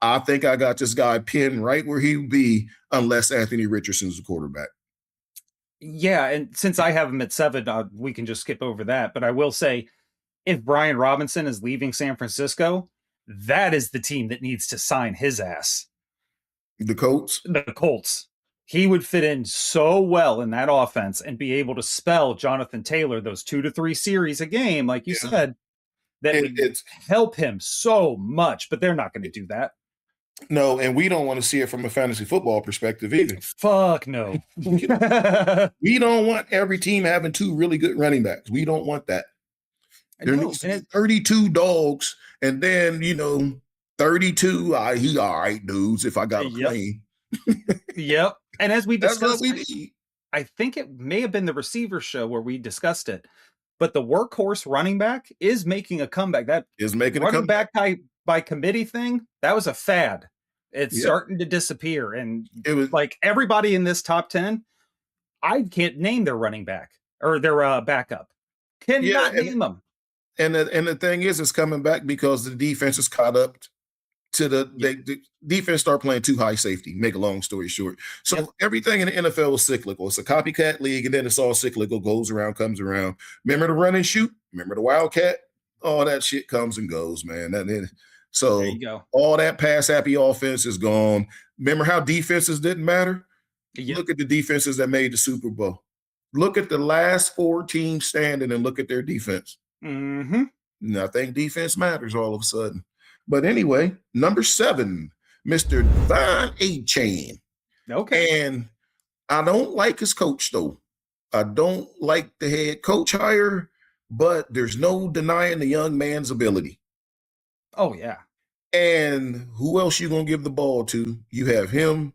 I think I got this guy pinned right where he would be unless Anthony Richardson's the quarterback. Yeah, and since I have him at 7, we can just skip over that. But I will say, if Brian Robinson is leaving San Francisco, that is the team that needs to sign his ass. The Colts? The Colts. He would fit in so well in that offense and be able to spell Jonathan Taylor those 2 to 3 series a game, like you said, that would help him so much. But they're not going to do that. No, and we don't want to see it from a fantasy football perspective either. Fuck no. We don't want every team having 2 really good running backs. We don't want that. There needs to be 32 dogs, and then 32. He all right, dudes. If I got a plane. Yep. And as we discussed, that's what we need. I think it may have been the receiver show where we discussed it, but the workhorse running back is making a comeback. That is making running a comeback by committee thing. That was a fad. It's starting to disappear, and it was like everybody in this top 10. I can't name their running back or their backup. Cannot name them. And the thing is, it's coming back because the defense is caught up to the defense start playing too high safety. Make a long story short. So everything in the NFL is cyclical. It's a copycat league, and then it's all cyclical, goes around, comes around. Remember the run and shoot? Remember the wildcat? All that shit comes and goes, man. So there you go. All that pass happy offense is gone. Remember how defenses didn't matter? Look at the defenses that made the Super Bowl. Look at the last 4 teams standing and look at their defense. Mm-hmm. And I think defense matters all of a sudden. But anyway, number 7, Mr. Devon Achane. Okay. And I don't like his coach, though. I don't like the head coach hire, but there's no denying the young man's ability. Oh, yeah. And who else you going to give the ball to? You have him.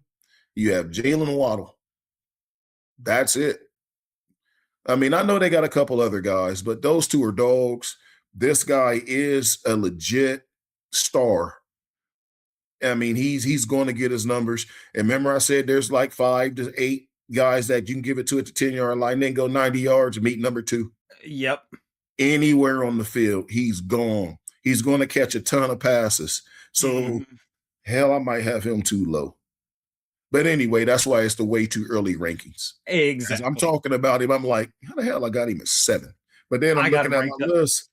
You have Jalen Waddle. That's it. I mean, I know they got a couple other guys, but those 2 are dogs. This guy is a legit star. I mean, he's going to get his numbers. And remember, I said there's like 5 to 8 guys that you can give it to at the 10-yard line, then go 90 yards and meet number 2. Yep. Anywhere on the field, he's gone. He's going to catch a ton of passes. So, hell, I might have him too low. But anyway, that's why it's the way too early rankings. As Exactly. I'm talking about him, I'm like, how the hell I got him at 7? But then I'm I got looking him at ranked my up. list.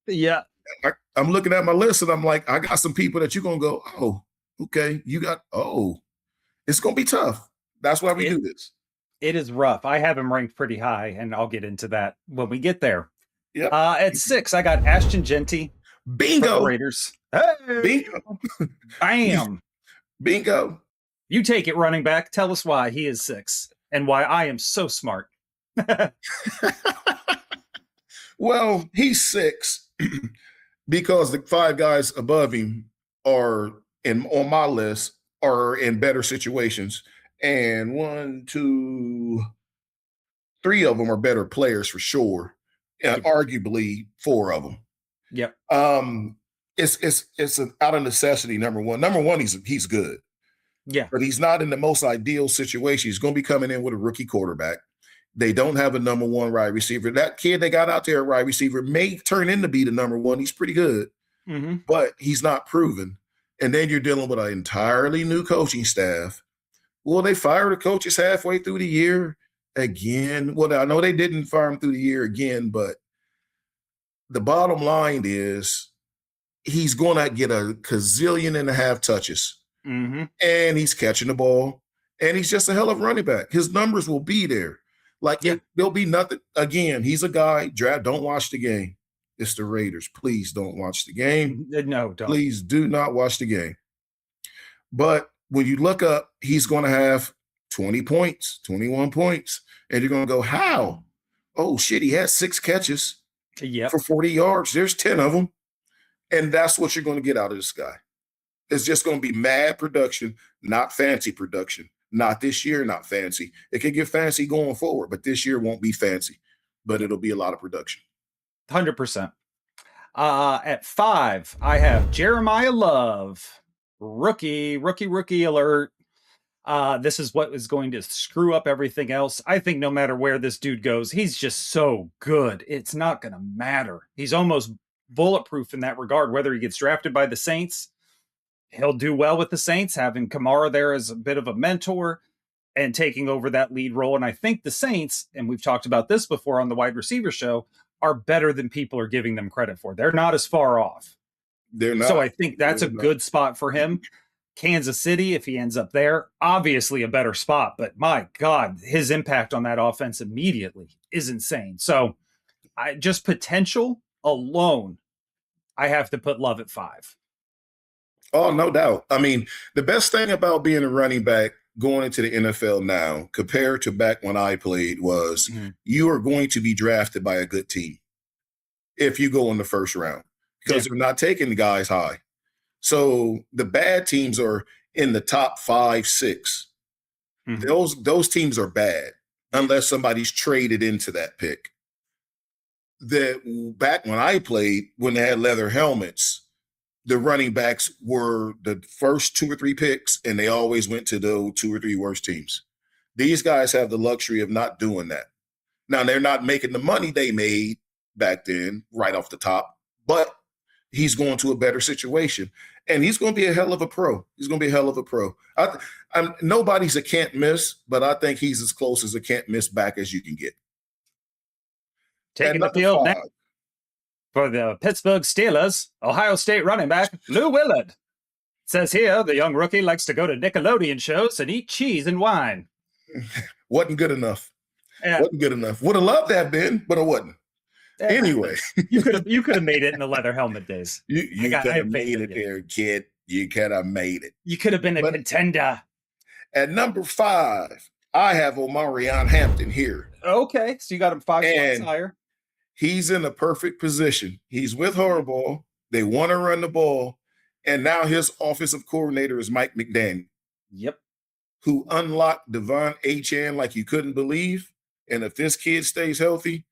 Yeah. I'm looking at my list and I'm like, I got some people that you're going to go, oh, okay. It's going to be tough. That's why we do this. It is rough. I have him ranked pretty high, and I'll get into that when we get there. Yep. At 6, I got Ashton Genty. Bingo. The Raiders. Hey! Bingo. Bam. Bingo. You take it, running back. Tell us why he is 6 and why I am so smart. Well, he's 6 because the 5 guys above him on my list are in better situations. And 1, 2, 3 of them are better players for sure. And arguably 4 of them. Yep. It's out of necessity. Number one, he's good. Yeah. But he's not in the most ideal situation. He's going to be coming in with a rookie quarterback. They don't have a number 1 wide receiver. That kid they got out there, wide receiver, may turn in to be the number 1. He's pretty good, but he's not proven. And then you're dealing with an entirely new coaching staff. Well, they fired the coaches halfway through the year again. Well, I know they didn't fire him through the year again, but the bottom line is he's going to get a gazillion and a half touches. And he's catching the ball. And he's just a hell of a running back. His numbers will be there. There'll be nothing. Again, he's a guy. Don't watch the game. It's the Raiders. Please don't watch the game. No, don't. Please do not watch the game. But when you look up, he's going to have 20 points, 21 points. And you're going to go, how? Oh, shit, he has 6 catches for 40 yards. There's 10 of them. And that's what you're going to get out of this guy. It's just going to be mad production, not fancy production. Not this year, not fancy. It could get fancy going forward, but this year won't be fancy. But it'll be a lot of production. 100%. At 5, I have Jeremiah Love. Rookie alert. This is what is going to screw up everything else. I think no matter where this dude goes, he's just so good. It's not going to matter. He's almost bulletproof in that regard. Whether he gets drafted by the Saints, he'll do well with the Saints, having Kamara there as a bit of a mentor and taking over that lead role. And I think the Saints, and we've talked about this before on the wide receiver show, are better than people are giving them credit for. They're not as far off. They're not. So I think that's a good spot for him. Kansas City, if he ends up there, obviously a better spot. But my God, his impact on that offense immediately is insane. So just potential alone, I have to put Love at 5. Oh, no doubt. I mean, the best thing about being a running back going into the NFL now compared to back when I played was you are going to be drafted by a good team if you go in the first round because they're not taking the guys high. So the bad teams are in the top 5, 6. Those teams are bad unless somebody's traded into that pick. Back when I played, when they had leather helmets, the running backs were the first 2 or 3 picks, and they always went to the 2 or 3 worst teams. These guys have the luxury of not doing that. Now, they're not making the money they made back then right off the top, but he's going to a better situation, and he's going to be a hell of a pro. He's going to be a hell of a pro. Nobody's a can't miss, but I think he's as close as a can't miss back as you can get. Taking the field now for the Pittsburgh Steelers, Ohio State running back Lou Willard. It says here the young rookie likes to go to Nickelodeon shows and eat cheese and wine. Wasn't good enough. Wasn't good enough. Would have loved that, Ben, but I wasn't. Anyway, you could have made it in the leather helmet days. You could have made it there, kid. You could have made it. You could have been a contender. At number 5, I have Omarion Hampton here. Okay, so you got him 5 spots higher. He's in a perfect position. He's with Harbaugh. They want to run the ball. And now his offensive coordinator is Mike McDaniel. Yep. Who unlocked Devon Achane like you couldn't believe. And if this kid stays healthy,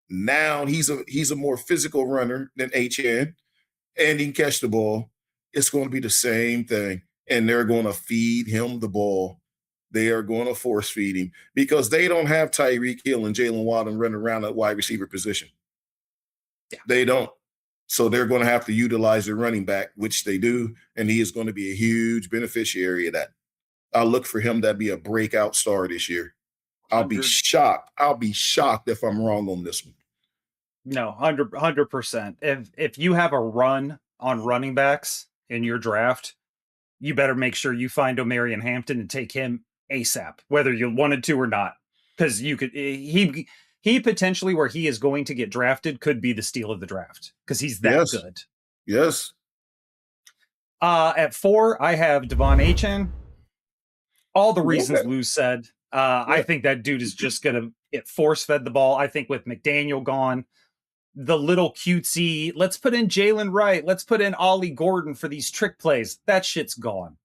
now he's a more physical runner than Achane. And he can catch the ball. It's going to be the same thing. and they're going to feed him the ball. They are going to force feed him because they don't have Tyreek Hill and Jalen Waddle running around at wide receiver position. Yeah. They don't. So they're going to have to utilize their running back, which they do, and he is going to be a huge beneficiary of that. I look for him to be a breakout star this year. I'll be shocked. I'll be shocked if I'm wrong on this one. No, 100%. If you have a run on running backs in your draft, you better make sure you find Omarion Hampton and take him ASAP, whether you wanted to or not. Because he potentially, where he is going to get drafted, could be the steal of the draft because he's that good. Yes. At 4, I have Devon Achane. All the reasons Lou said. I think that dude is just going to get force-fed the ball. I think with McDaniel gone, the little cutesy, let's put in Jalen Wright, let's put in Ollie Gordon for these trick plays, that shit's gone.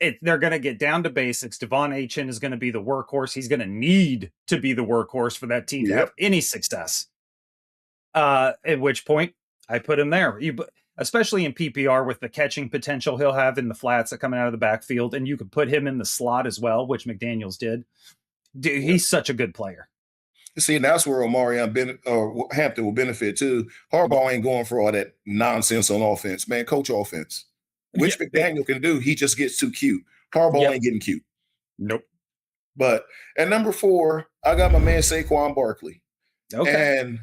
They're going to get down to basics. Devon Achane is going to be the workhorse. He's going to need to be the workhorse for that team to have any success. At which point, I put him there. Especially in PPR with the catching potential he'll have in the flats that coming out of the backfield, and you could put him in the slot as well, which McDaniels did. Dude, he's such a good player. See, and that's where Hampton will benefit too. Harbaugh ain't going for all that nonsense on offense, man. Coach offense, which McDaniel can do. He just gets too cute. Harbaugh ain't getting cute. Nope. But at number 4, I got my man Saquon Barkley. Okay. And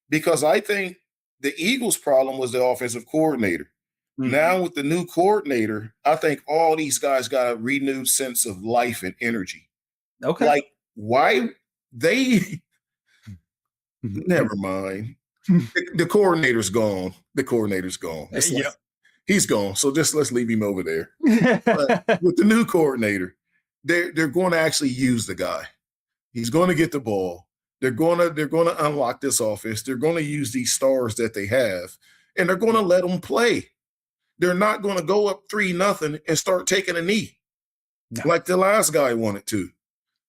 because I think the Eagles' problem was the offensive coordinator. Mm-hmm. Now with the new coordinator, I think all these guys got a renewed sense of life and energy. Okay. Like, why they never mind. The coordinator's gone. The coordinator's gone. It's like, he's gone. So just let's leave him over there. But with the new coordinator, they're going to actually use the guy. He's going to get the ball. They're going to unlock this offense. They're going to use these stars that they have, and they're going to let them play. They're not going to go up 3-0 and start taking a knee like the last guy wanted to.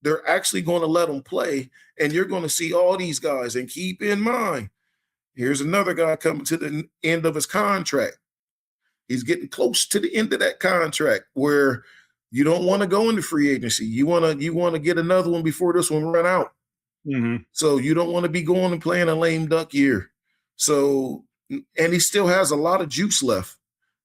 They're actually going to let them play, and you're going to see all these guys. And keep in mind, here's another guy coming to the end of his contract. He's getting close to the end of that contract where you don't want to go into free agency. You want to get another one before this one run out. Mm-hmm. So you don't want to be going and playing a lame duck year. So, and he still has a lot of juice left.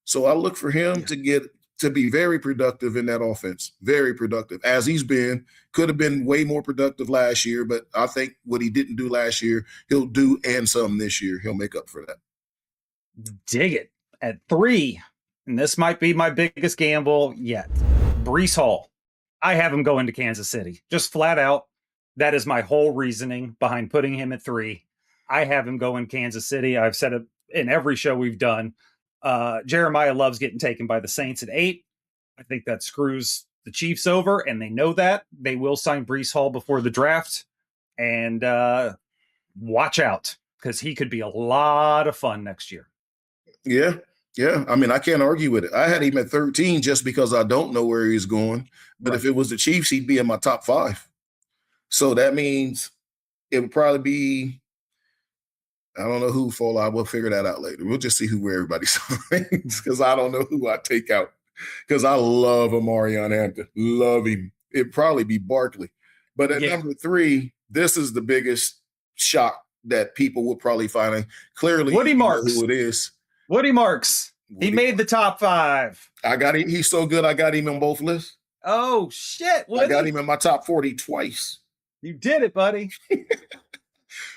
So I look for him to be very productive in that offense. Very productive, as he's been. Could have been way more productive last year, but I think what he didn't do last year, he'll do and some this year. He'll make up for that. Dig it. At 3, and this might be my biggest gamble yet, Breece Hall. I have him going to Kansas City. Just flat out. That is my whole reasoning behind putting him at 3. I have him going Kansas City. I've said it in every show we've done. Jeremiah loves getting taken by the Saints at 8. I think that screws the Chiefs over, and they know that. They will sign Breece Hall before the draft. And watch out, because he could be a lot of fun next year. Yeah. I mean, I can't argue with it. I had him at 13 just because I don't know where he's going. But if it was the Chiefs, he'd be in my top 5. So that means it would probably be, I don't know who fall out. We'll figure that out later. We'll just see where everybody signs, because I don't know who I take out, because I love Omarion Hampton. Love him. It'd probably be Barkley. But at number 3, this is the biggest shock that people would probably find. Clearly, Woody Marks. Who it is. Woody Marks. He made the top 5. I got him. He's so good. I got him on both lists. Oh, shit. I got him in my top 40 twice. You did it, buddy.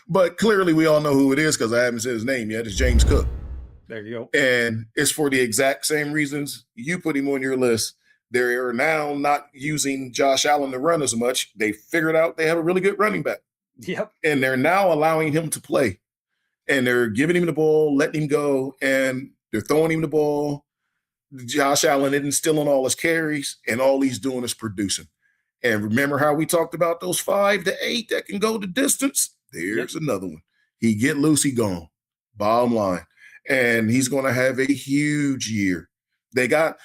But clearly we all know who it is because I haven't said his name yet. It's James Cook. There you go. And it's for the exact same reasons you put him on your list. They are now not using Josh Allen to run as much. They figured out they have a really good running back. Yep. And they're now allowing him to play. And they're giving him the ball, letting him go, and they're throwing him the ball. Josh Allen isn't stealing all his carries, and all he's doing is producing. And remember how we talked about those 5 to 8 that can go the distance? There's another one. He get loose, he gone. Bottom line. And he's going to have a huge year. They got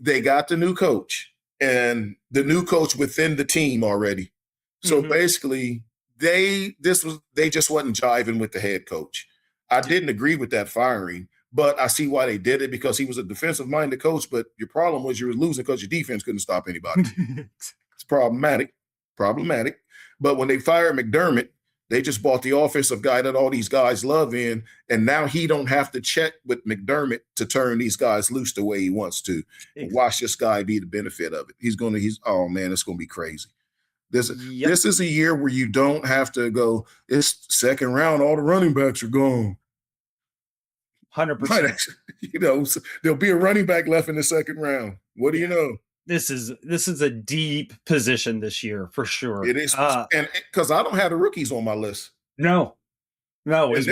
the new coach, and the new coach within the team already. So basically, they just wasn't jiving with the head coach. I didn't agree with that firing, but I see why they did it, because he was a defensive-minded coach, but your problem was you were losing because your defense couldn't stop anybody. It's problematic. But when they fired McDermott, they just bought the offensive guy that all these guys love in, and now he don't have to check with McDermott to turn these guys loose the way he wants to. And watch this guy be the benefit of it. Oh man, it's gonna be crazy. This is a year where you don't have to go, it's second round, all the running backs are gone. 100%. There'll be a running back left in the second round. What do you know? This is a deep position this year for sure. It is, and because I don't have the rookies on my list. No. As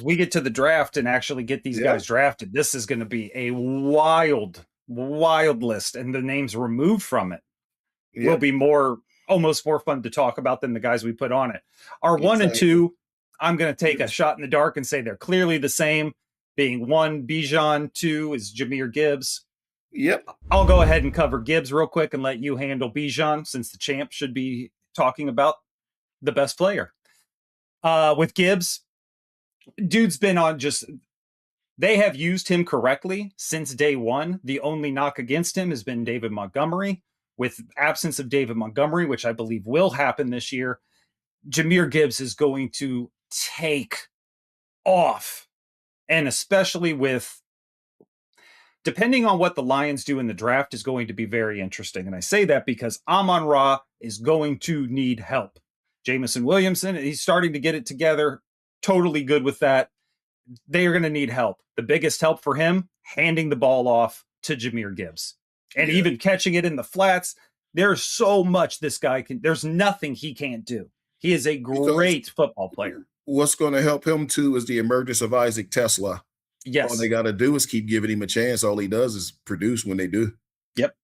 we get to the draft and actually get these guys drafted, this is going to be a wild list, and the names removed from it will be almost more fun to talk about than the guys we put on it. Our 1 and 2, I'm going to take a shot in the dark and say they're clearly the same. Being 1, Bijan, 2 is Jahmyr Gibbs. Yep. I'll go ahead and cover Gibbs real quick and let you handle Bijan, since the champ should be talking about the best player. With Gibbs, dude's been on they have used him correctly since day one. The only knock against him has been David Montgomery. With absence of David Montgomery, which I believe will happen this year, Jahmyr Gibbs is going to take off. And especially depending on what the Lions do in the draft is going to be very interesting. And I say that because Amon-Ra is going to need help. Jamison Williamson, he's starting to get it together. Totally good with that. They are going to need help. The biggest help for him, handing the ball off to Jahmyr Gibbs. And even catching it in the flats. There's so much this guy there's nothing he can't do. He is a great football player. What's going to help him too is the emergence of Isaac Tesla. Yes. All they got to do is keep giving him a chance. All he does is produce when they do. Yep.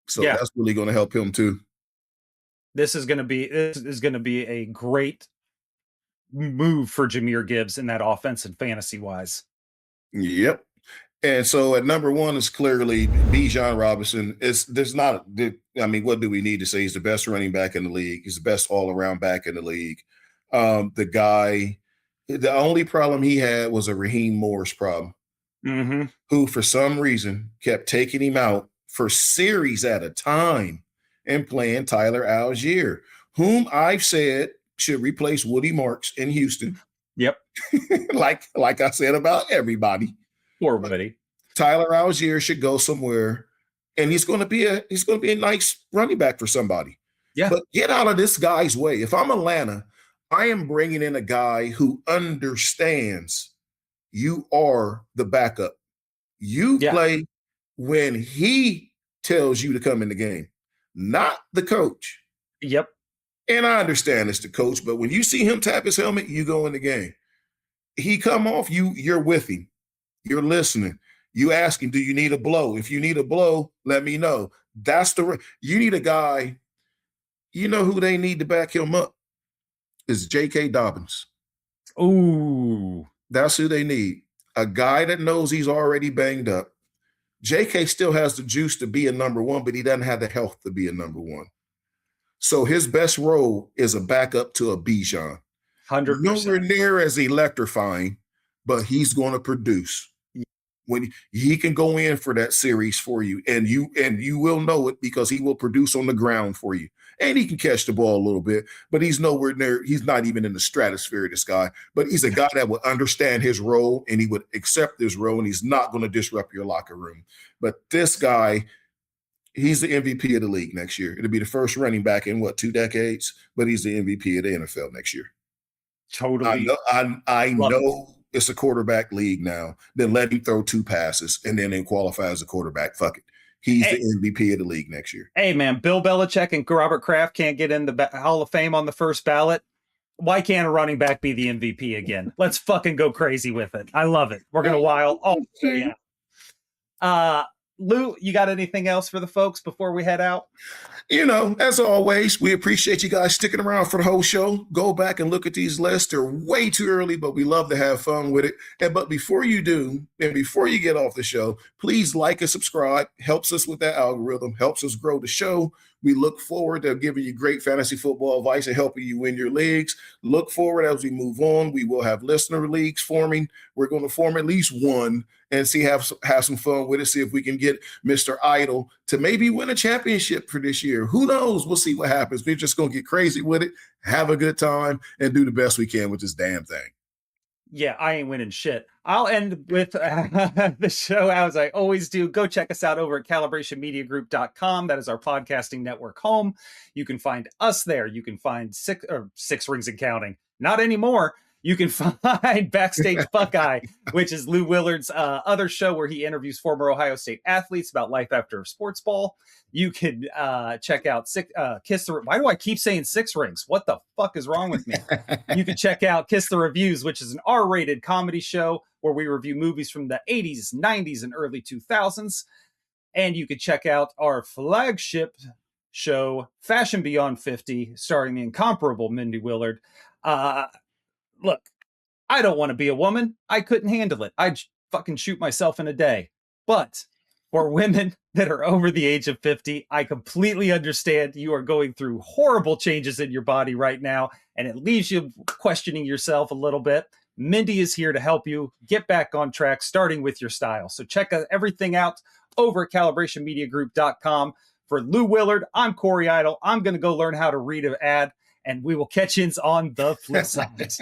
So that's really going to help him too. This is going to be a great move for Jahmyr Gibbs in that offense and fantasy wise. Yep. And so at number 1 is clearly Bijan Robinson. What do we need to say? He's the best running back in the league. He's the best all-around back in the league. The only problem he had was a Raheem Morris problem, who for some reason kept taking him out for series at a time and playing Tyler Algier, whom I've said should replace Woody Marks in Houston. Yep. like I said about everybody. Poor Woody. Tyler Algier should go somewhere, and he's going to be a nice running back for somebody. Yeah. But get out of this guy's way. If I'm Atlanta, I am bringing in a guy who understands you are the backup. You play when he tells you to come in the game, not the coach. Yep. And I understand it's the coach, but when you see him tap his helmet, you go in the game. He come off, you're with him. You're listening. You ask him, do you need a blow? If you need a blow, let me know. You need a guy. You know who they need to back him up is J.K. Dobbins. Ooh. That's who they need. A guy that knows he's already banged up. J.K. still has the juice to be a number 1, but he doesn't have the health to be a number 1. So his best role is a backup to a Bijan. 100%. Nowhere near as electrifying, but he's going to produce. When he can go in for that series for you, and you will know it because he will produce on the ground for you. And he can catch the ball a little bit, but he's nowhere near, he's not even in the stratosphere of this guy. But he's a guy that would understand his role, and he would accept his role, and he's not going to disrupt your locker room. But this guy, he's the MVP of the league next year. It'll be the first running back in 2 decades, but he's the MVP of the NFL next year. Totally. I know it's a quarterback league now. Then let him throw 2 passes and then qualify as a quarterback. Fuck it. He's the MVP of the league next year. Hey, man, Bill Belichick and Robert Kraft can't get in the Hall of Fame on the first ballot. Why can't a running back be the MVP again? Let's fucking go crazy with it. I love it. We're going to wild. Oh, yeah. Lou, you got anything else for the folks before we head out? As always, we appreciate you guys sticking around for the whole show. Go back and look at these lists. They're way too early, but we love to have fun with it. But before you do, and before you get off the show, please like and subscribe. Helps us with that algorithm, helps us grow the show. We look forward to giving you great fantasy football advice and helping you win your leagues. Look forward as we move on. We will have listener leagues forming. We're going to form at least one and have some fun with it. See if we can get Mr. Idol to maybe win a championship for this year. Who knows? We'll see what happens. We're just going to get crazy with it, have a good time, and do the best we can with this damn thing. Yeah, I ain't winning shit. I'll end with the show as I always do. Go check us out over at calibrationmediagroup.com. That is our podcasting network home. You can find us there. You can find six rings and counting. Not anymore. You can find Backstage Buckeye, which is Lou Willard's other show where he interviews former Ohio State athletes about life after sports ball. You can check out Kiss the... Why do I keep saying Six Rings? What the fuck is wrong with me? You can check out Kiss the Reviews, which is an R-rated comedy show where we review movies from the 80s, 90s, and early 2000s. And you can check out our flagship show, Fashion Beyond 50, starring the incomparable Mindy Willard. Look, I don't want to be a woman. I couldn't handle it. I'd fucking shoot myself in a day. But for women that are over the age of 50, I completely understand you are going through horrible changes in your body right now, and it leaves you questioning yourself a little bit. Mindy is here to help you get back on track, starting with your style. So check everything out over at calibrationmediagroup.com. For Lou Willard, I'm Corey Idle. I'm going to go learn how to read an ad, and we will catch you on the flip side.